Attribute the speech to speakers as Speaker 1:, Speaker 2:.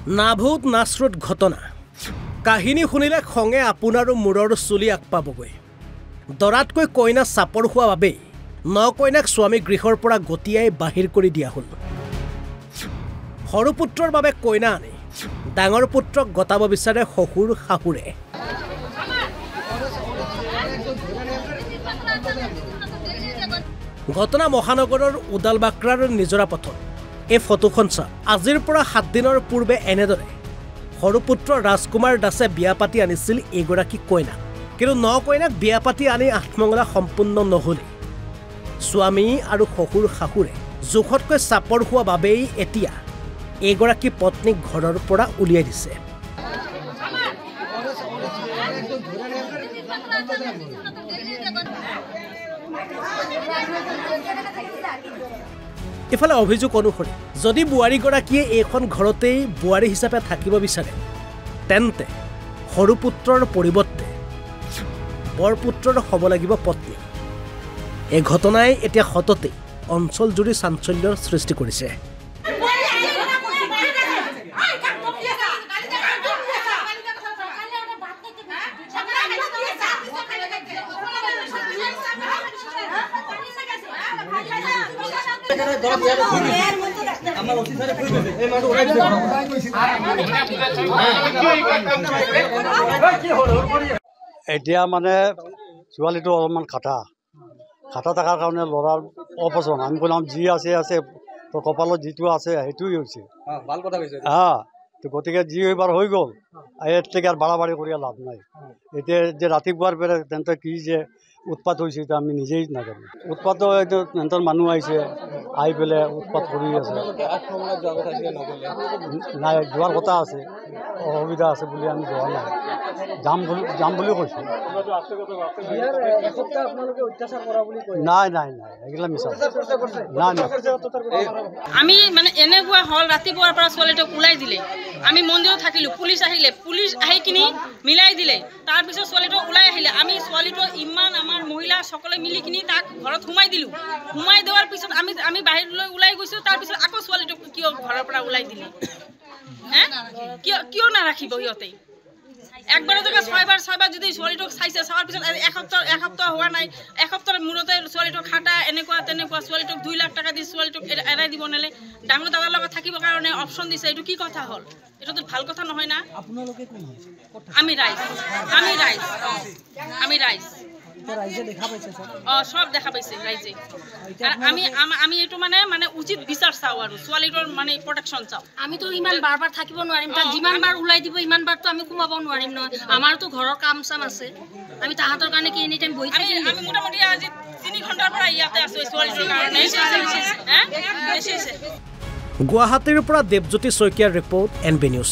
Speaker 1: নাভূত নাশ্ৰুত ঘটনা কাহিনী শুনিলে খঙে আপোনাৰো মূৰৰ চুলি আগপাবগৈ দৰাতকৈ কইনা চাপৰ হোৱা বাবে ন কইনাক স্বামী গৃহৰ পৰা গটিয়াই বাহিৰ কৰি দিয়া হ'ল সৰু পুত্ৰৰ বাবে কইনা আনি ডাঙৰ পুত্ৰক গতাব বিচাৰে শহুৰ শাহুৰে ঘটনা মহানগৰৰ উদালবাক্ৰাৰ নিজৰা পথত এই ফটোখন চা আজিৰ পৰা 7 দিনৰ পূৰ্বে এনেদৰে সৰু পুত্ৰ ৰাজকুমাৰ দাসে বিয়া পাতি আনিছিল এগৰাকী কইনা কিন্তু ন কইনাক বিয়া পাতি আনি আঠমঙলা সম্পূৰ্ণ নহলে স্বামী আৰু শহুৰ শাহুৰে জোখতকৈ চাপৰ হোৱা বাবেই এতিয়া এগৰাকী পত্নীক ঘৰৰ পৰা উলিয়াই দিছে ইফালে অভিযোগ অনুসৰি যদি বুৱাৰীগৰাকীয়ে এইখন ঘৰতেই বুৱাৰী হিচাপে থাকিব বিচাৰে তেন্তে সৰু পুত্ৰৰ পৰিৱৰ্তে বৰপুত্ৰৰ হ'ব লাগিব পত্নী এই ঘটনাই এতিয়া সততে অঞ্চল জুৰি চাঞ্চল্যৰ সৃষ্টি কৰিছে
Speaker 2: এতিয়া মানে ছোৱালীটো অলপমান খাটা থকাৰ কাৰণে ল'ৰাৰ অপচন্দ আমি বনাম যি আছে তোৰ কপালত যিটো আছে সেইটোৱে হৈছে তো গতিকে যি এইবাৰ হৈ গ'ল ইয়াতকৈ আৰু বাড়াবাড়ি কৰি লাভ নাই এতিয়া যে ৰাতিপুৱাৰ পৰা তেন্তে কি যে উৎপাত হৈছে এতিয়া আমি নিজেই নাজানো উৎপাতো এইটো তেন্তৰ মানুহ আহিছে আহি পেলাই উৎপাত কৰি আছে নাই যোৱাৰ কথা আছে অসুবিধা আছে বুলি আমি যোৱা নাই যাম বুলি কৈছোঁ নাই এইগিলা মিছা নাই
Speaker 3: আমি মানে এনেকুৱা হ'ল ৰাতিপুৱাৰ পৰা ছোৱালীটোক ওলাই দিলে আমি মন্দিৰত থাকিলোঁ পুলিচ আহিলে পুলিচ আহি কিনি মিলাই দিলে তাৰপিছত ছোৱালীটো ওলাই আহিলে আমি ছোৱালীটো ইমান আমাৰ মহিলা সকলে মিলি কিনি তাক ঘৰত সোমাই দিলোঁ সোমাই দেওয়াৰ পিছত আমি বাহিৰলৈ ওলাই গৈছোঁ তাৰপিছত আকৌ ছোৱালীটোক কিয় ঘৰৰ পৰা ওলাই দিলে কিয় নাৰাখিব সিহঁতে একবাৰ জেগা ছয়বাৰ যদি ছোৱালীটোক চাইছে চোৱাৰ পিছত এসপ্তাহ হোৱা নাই এসপ্তাহৰ মূৰতে ছোৱালীটোক খাটা এনেকুৱা তেনেকুৱা ছোৱালীটোক 2 লাখ টকা দি ছোৱালীটোক এৰাই দিব নালে ডাঙৰ দাদাৰ লগত থাকিবৰ কাৰণে অপশ্যন দিছে এইটো কি কথা হ'ল এটাতো ভাল কথা নহয় না আপোনালোকে কোন হয় আমি ৰাইজ সব দেখা পাইছে ৰাইজে আমি এইটো মানে উচিত বিচাৰ চাওঁ আৰু ছোৱালীটোৰ মানে প্ৰটেকশ্যন চাওঁ আমিতো ইমান বাৰ থাকিব নোৱাৰিম তাক যিমান বাৰ ওলাই দিব ইমান বাৰতো আমি সোমাব নোৱাৰিম নহয় আমাৰতো ঘৰৰ কাম চাম আছে আমি তাহাঁতৰ কাৰণে কি এনি টাইম বহি থাকিম আমি মোটামুটি আজি 3 ঘণ্টাৰ পৰা ইয়াতে আছো ছোৱালীটোৰ কাৰণে
Speaker 1: গুৱাহাটীৰ পৰা দেৱজ্যোতি শইকীয়াৰ ৰিপৰ্ট NB নিউজ